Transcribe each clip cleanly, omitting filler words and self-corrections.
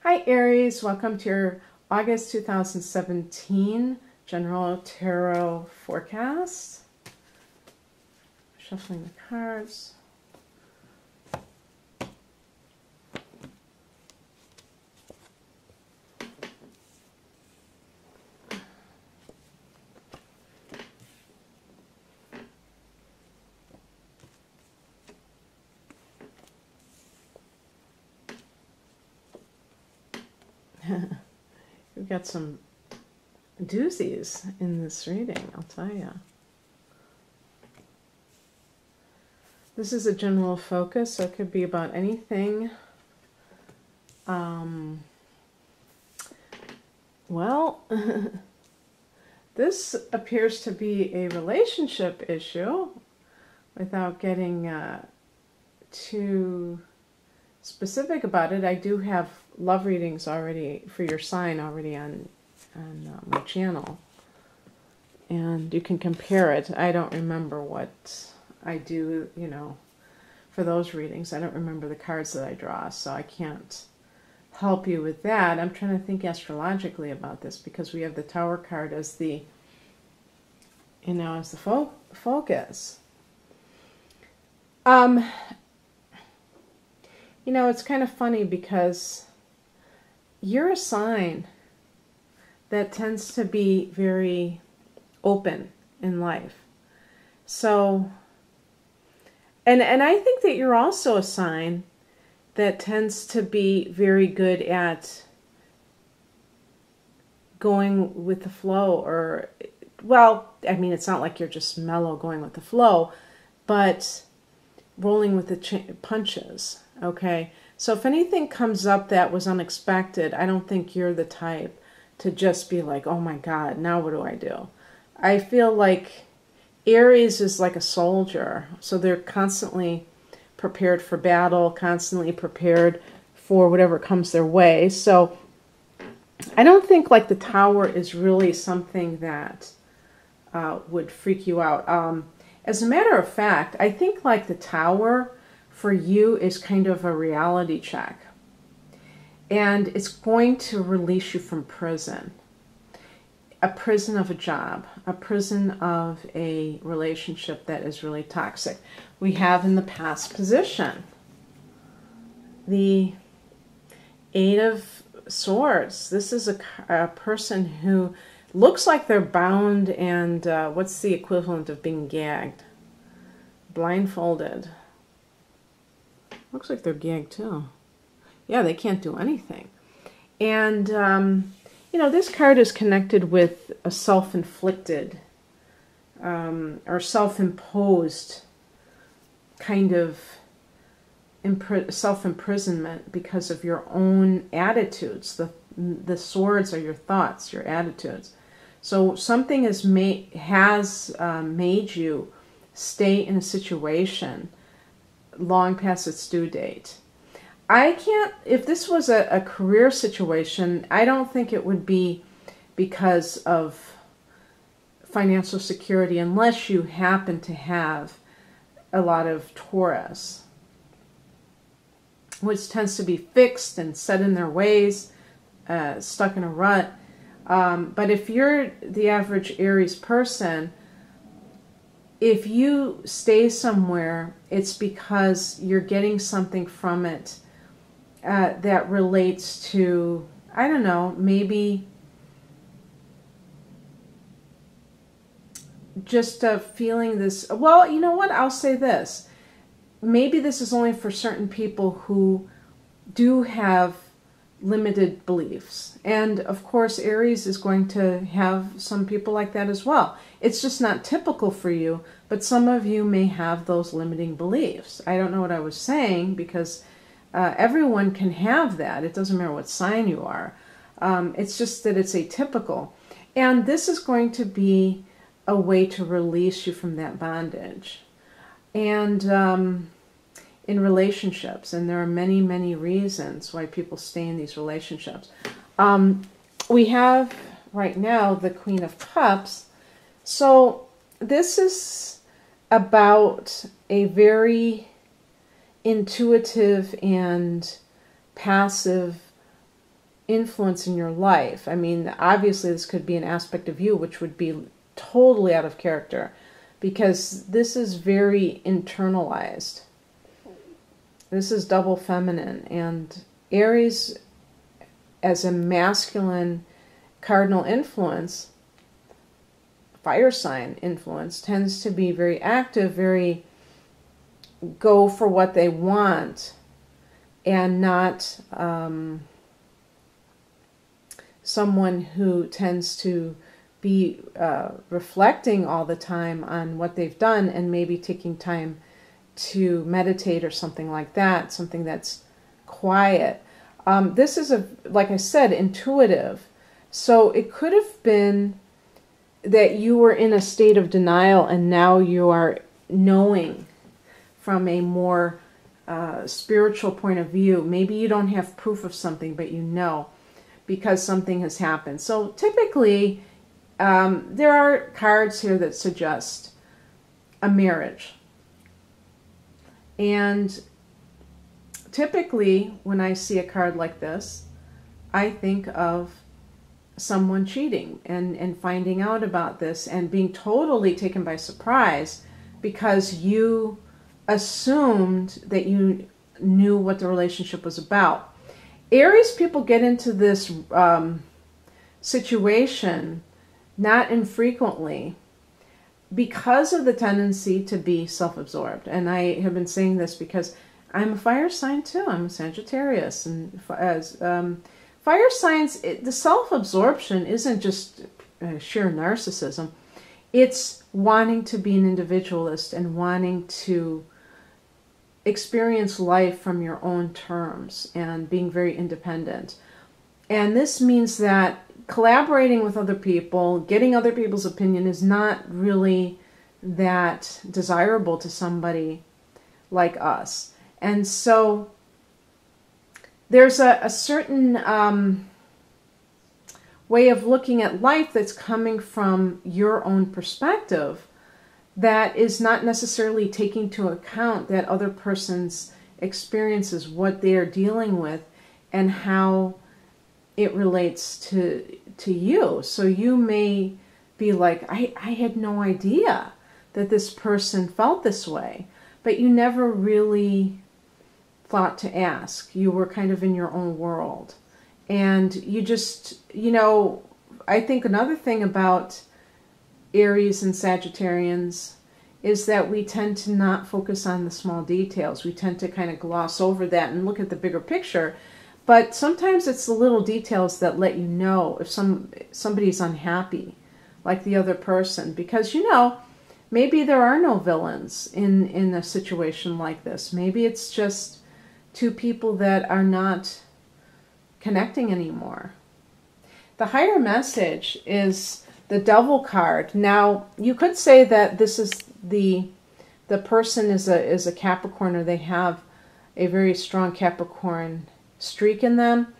Hi Aries, welcome to your August 2017 General Tarot Forecast. Shuffling the cards. We've got some doozies in this reading, I'll tell you. This is a general focus, so it could be about anything. Well, this appears to be a relationship issue without getting too specific about it. I do have love readings already for your sign already on my channel, and you can compare it. I don't remember what I do, you know, for those readings. I don't remember the cards that I draw, so I can't help you with that. I'm trying to think astrologically about this because we have the Tower card as the, you know, as the focus. You know, it's kind of funny because you're a sign that tends to be very open in life. So, and I think that you're also a sign that tends to be very good at going with the flow, or, well, I mean, it's not like you're just mellow going with the flow, but rolling with the punches, okay? So if anything comes up that was unexpected, I don't think you're the type to just be like, oh my God, now what do I do? I feel like Aries is like a soldier, so they're constantly prepared for battle, constantly prepared for whatever comes their way. So I don't think like the Tower is really something that would freak you out. As a matter of fact, I think like the Tower for you is kind of a reality check. And it's going to release you from prison. A prison of a job. A prison of a relationship that is really toxic. We have in the past position the Eight of Swords. This is a person who looks like they're bound and what's the equivalent of being gagged? Blindfolded. Looks like they're gagged too. Yeah, they can't do anything. And, you know, this card is connected with a self-inflicted or self-imposed kind of self-imprisonment because of your own attitudes. The swords are your thoughts, your attitudes. So something has made you stay in a situation long past its due date. I can't, if this was a career situation, I don't think it would be because of financial security unless you happen to have a lot of Taurus, which tends to be fixed and set in their ways, stuck in a rut. But if you're the average Aries person, if you stay somewhere, it's because you're getting something from it that relates to, I don't know, maybe just feeling this. Well, you know what? I'll say this. Maybe this is only for certain people who do have limited beliefs. And of course, Aries is going to have some people like that as well. It's just not typical for you, but some of you may have those limiting beliefs. I don't know what I was saying because everyone can have that. It doesn't matter what sign you are. It's just that it's atypical. And this is going to be a way to release you from that bondage. And in relationships, and there are many, many reasons why people stay in these relationships. We have right now the Queen of Cups. So this is about a very intuitive and passive influence in your life. I mean, obviously this could be an aspect of you which would be totally out of character, because this is very internalized. This is double feminine, and Aries as a masculine cardinal influence, fire sign influence, tends to be very active, very go for what they want, and not someone who tends to be reflecting all the time on what they've done and maybe taking time to meditate or something like that, something that's quiet. This is, like I said, intuitive. So it could have been that you were in a state of denial and now you are knowing from a more spiritual point of view. Maybe you don't have proof of something, but you know because something has happened. So typically, there are cards here that suggest a marriage. And typically, when I see a card like this, I think of someone cheating and finding out about this and being totally taken by surprise because you assumed that you knew what the relationship was about. Aries people get into this situation not infrequently because of the tendency to be self-absorbed. And I have been saying this because I'm a fire sign too. I'm a Sagittarius. And as fire signs, the self-absorption isn't just sheer narcissism. It's wanting to be an individualist and wanting to experience life from your own terms and being very independent. And this means that collaborating with other people, getting other people's opinion is not really that desirable to somebody like us. And so there's a certain way of looking at life that's coming from your own perspective that is not necessarily taking into account that other person's experiences, what they are dealing with, and how it relates to you. So you may be like, I had no idea that this person felt this way, but you never really thought to ask. You were kind of in your own world. And you just, you know, I think another thing about Aries and Sagittarians is that we tend to not focus on the small details. We tend to kind of gloss over that and look at the bigger picture. But sometimes it's the little details that let you know if somebody's unhappy, like the other person. Because, you know, maybe there are no villains in a situation like this. Maybe it's just two people that are not connecting anymore. The higher message is the Devil card. Now, you could say that this is the person is a Capricorn, or they have a very strong Capricorn streak in them.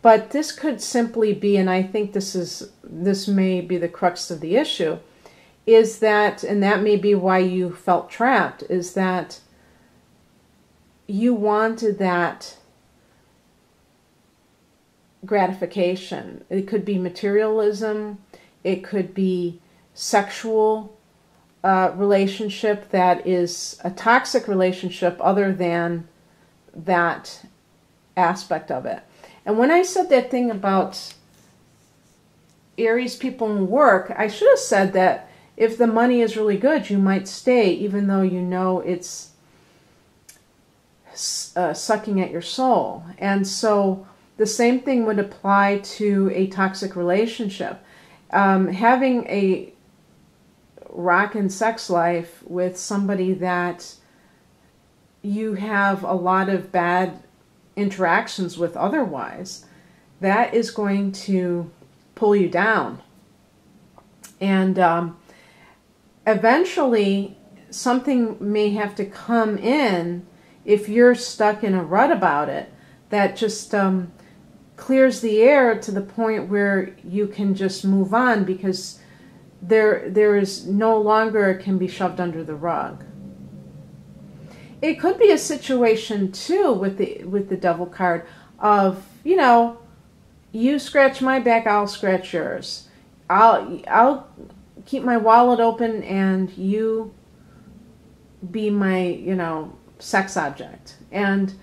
But this could simply be, and I think this may be the crux of the issue, is that, and that may be why you felt trapped, is that you wanted that gratification. It could be materialism, it could be sexual relationship that is a toxic relationship other than that aspect of it. And when I said that thing about Aries people in work, I should have said that if the money is really good, you might stay, even though you know it's sucking at your soul. And so the same thing would apply to a toxic relationship. Having a rockin' sex life with somebody that you have a lot of bad interactions with otherwise, that is going to pull you down. And eventually something may have to come in if you're stuck in a rut about it, that just clears the air to the point where you can just move on, because there is no longer can be shoved under the rug. It could be a situation too with the Devil card of, you know, you scratch my back, I'll scratch yours. I'll keep my wallet open and you be my, you know, sex object. And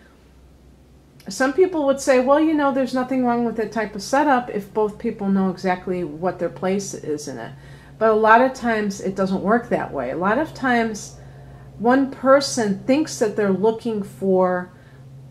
some people would say, well, you know, there's nothing wrong with that type of setup if both people know exactly what their place is in it. But a lot of times it doesn't work that way. A lot of times one person thinks that they're looking for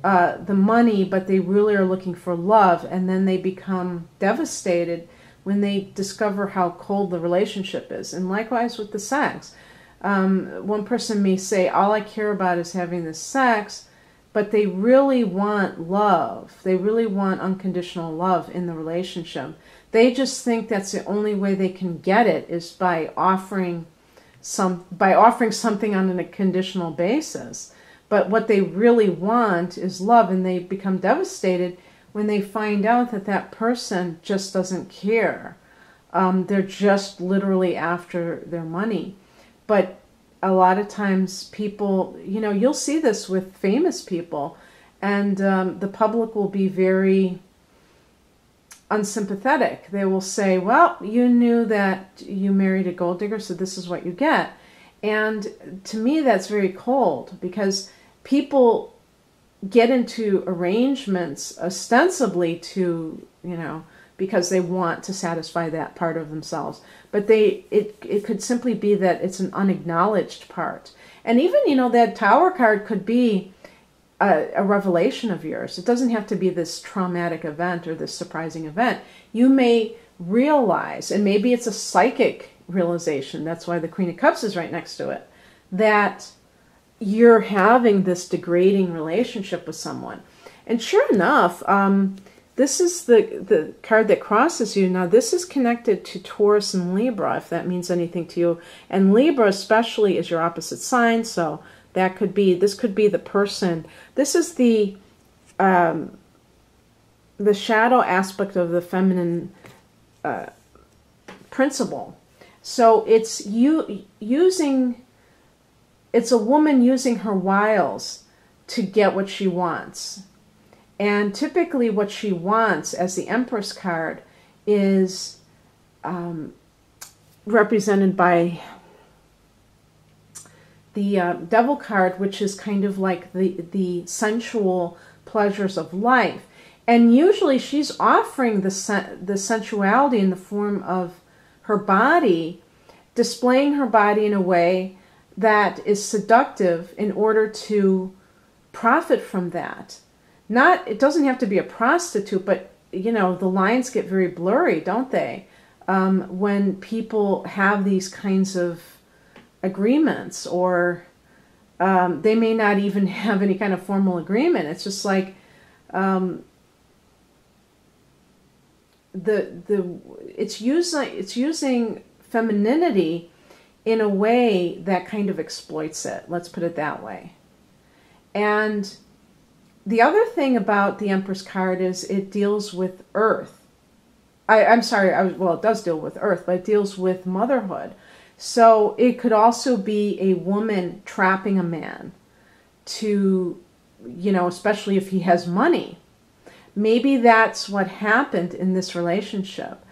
the money, but they really are looking for love, and then they become devastated when they discover how cold the relationship is. And likewise with the sex. One person may say, all I care about is having this sex, but they really want love. They really want unconditional love in the relationship. They just think that's the only way they can get it is by offering something on a conditional basis. But what they really want is love, and they become devastated when they find out that that person just doesn't care. They're just literally after their money. But a lot of times people, you know, you'll see this with famous people, and the public will be very unsympathetic. They will say, well, you knew that you married a gold digger, so this is what you get. And to me, that's very cold, because people get into arrangements ostensibly to, you know, because they want to satisfy that part of themselves. But it could simply be that it's an unacknowledged part. And even, you know, that Tower card could be a revelation of yours. It doesn't have to be this traumatic event or this surprising event. You may realize, and maybe it's a psychic realization, that's why the Queen of Cups is right next to it, that you're having this degrading relationship with someone. And sure enough, this is the card that crosses you. Now, this is connected to Taurus and Libra, if that means anything to you. And Libra especially is your opposite sign, so that could be, this could be the person. This is the shadow aspect of the feminine principle. So it's it's a woman using her wiles to get what she wants. And typically what she wants, as the Empress card, is represented by the Devil card, which is kind of like the sensual pleasures of life. And usually she's offering the sensuality in the form of her body, displaying her body in a way that is seductive in order to profit from that. It doesn't have to be a prostitute, but, you know, the lines get very blurry, don't they? When people have these kinds of agreements, or they may not even have any kind of formal agreement. It's just like it's using femininity in a way that kind of exploits it. Let's put it that way. And the other thing about the Empress card is it deals with Earth. I'm sorry, well, it does deal with Earth, but it deals with motherhood. So it could also be a woman trapping a man to, you know, especially if he has money. Maybe that's what happened in this relationship.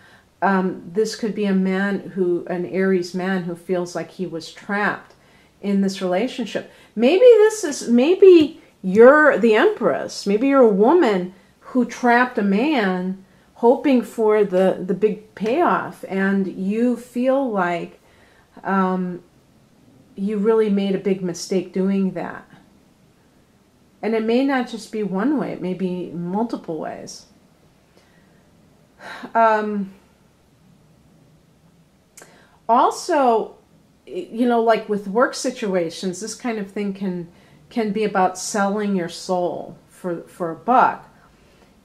This could be a man an Aries man who feels like he was trapped in this relationship. Maybe you're the Empress. Maybe you're a woman who trapped a man hoping for the big payoff, and you feel like you really made a big mistake doing that. And it may not just be one way, it may be multiple ways. Also, you know, like with work situations, this kind of thing can be about selling your soul for a buck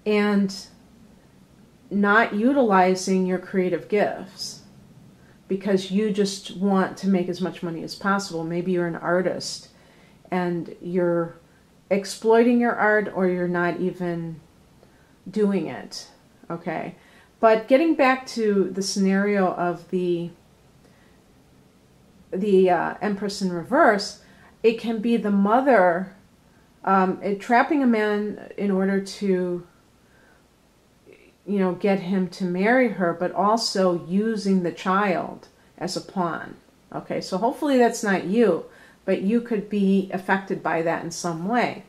and not utilizing your creative gifts because you just want to make as much money as possible. Maybe you're an artist and you're exploiting your art, or you're not even doing it, okay? But getting back to the scenario of the Empress in reverse, it can be the mother trapping a man in order to you know, get him to marry her, but also using the child as a pawn. Okay, so hopefully that's not you, but you could be affected by that in some way.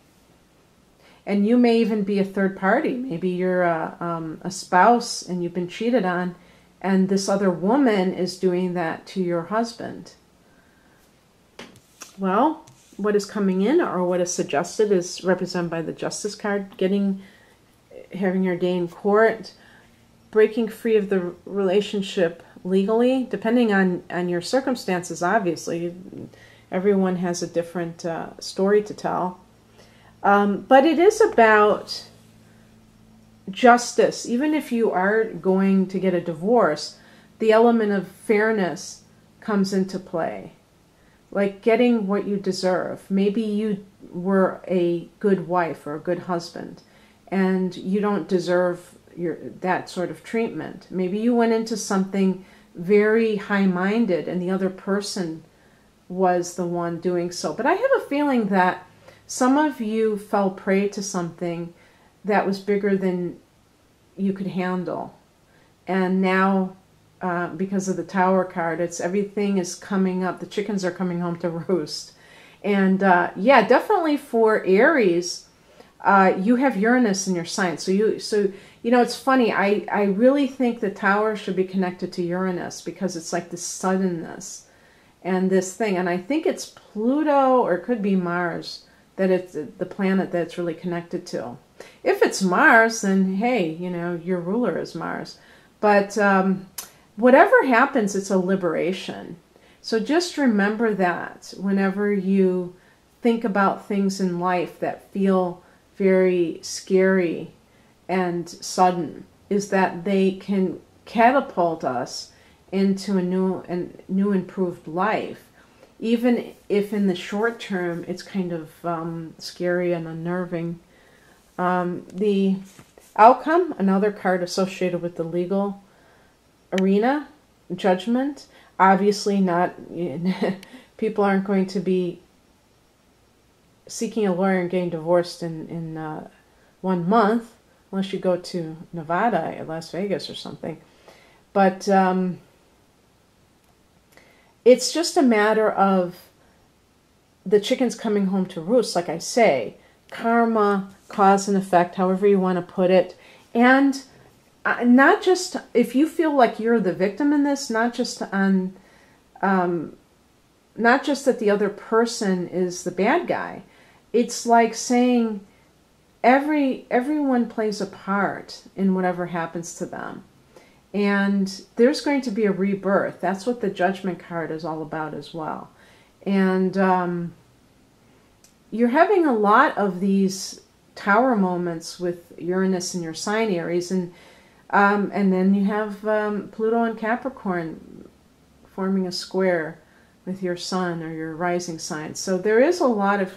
And you may even be a third party. Maybe you're a spouse and you've been cheated on, and this other woman is doing that to your husband. Well, what is coming in or what is suggested is represented by the Justice card, having your day in court, breaking free of the relationship legally, depending on your circumstances, obviously. Everyone has a different story to tell. But it is about justice. Even if you are going to get a divorce, the element of fairness comes into play. Like getting what you deserve. Maybe you were a good wife or a good husband, and you don't deserve that sort of treatment. Maybe you went into something very high-minded, and the other person was the one doing so. But I have a feeling that some of you fell prey to something that was bigger than you could handle. And now, because of the Tower card, everything is coming up. The chickens are coming home to roost. And yeah, definitely for Aries, you have Uranus in your sign. So you know, it's funny. I really think the Tower should be connected to Uranus, because it's like this suddenness and this thing. And I think it's Pluto, or it could be Mars, that it's the planet that it's really connected to. If it's Mars, then hey, you know, your ruler is Mars. But whatever happens, it's a liberation. So just remember that whenever you think about things in life that feel very scary and sudden, is that they can catapult us into a new improved life. Even if in the short term it's kind of scary and unnerving. The outcome, another card associated with the legal arena, judgment. Obviously not, people aren't going to be seeking a lawyer and getting divorced in 1 month, unless you go to Nevada or Las Vegas or something. But it's just a matter of the chickens coming home to roost, like I say. Karma, cause and effect, however you want to put it. And not just, if you feel like you're the victim in this, not just that the other person is the bad guy. It's like saying everyone plays a part in whatever happens to them. And there's going to be a rebirth. That's what the Judgment card is all about as well. And you're having a lot of these Tower moments with Uranus in your sign, Aries. And then you have Pluto and Capricorn forming a square with your sun or your rising sign. So there is a lot of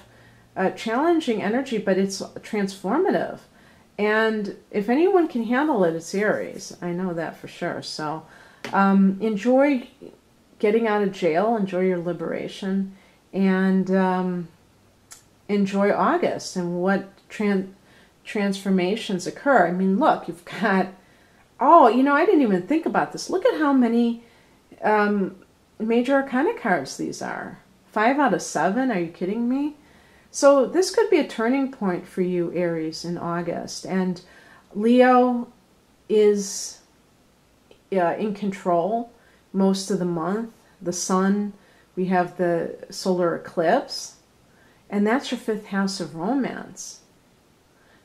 challenging energy, but it's transformative. And if anyone can handle it, it's Aries. I know that for sure. So enjoy getting out of jail, enjoy your liberation, and enjoy August and what transformations occur. I mean, look, you've got, oh, you know, I didn't even think about this. Look at how many major arcana cards these are. 5 out of 7, are you kidding me? So this could be a turning point for you, Aries, in August. And Leo is in control most of the month. The sun, we have the solar eclipse, and that's your 5th house of romance.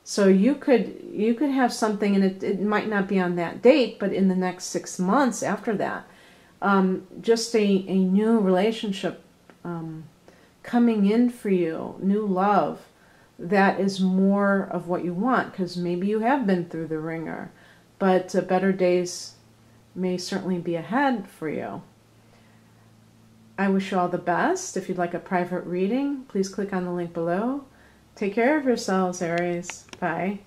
So you could have something, and it might not be on that date, but in the next 6 months after that, just a new relationship coming in for you, new love that is more of what you want, because maybe you have been through the ringer, but better days may certainly be ahead for you. I wish you all the best. If you'd like a private reading, please click on the link below. Take care of yourselves, Aries. Bye.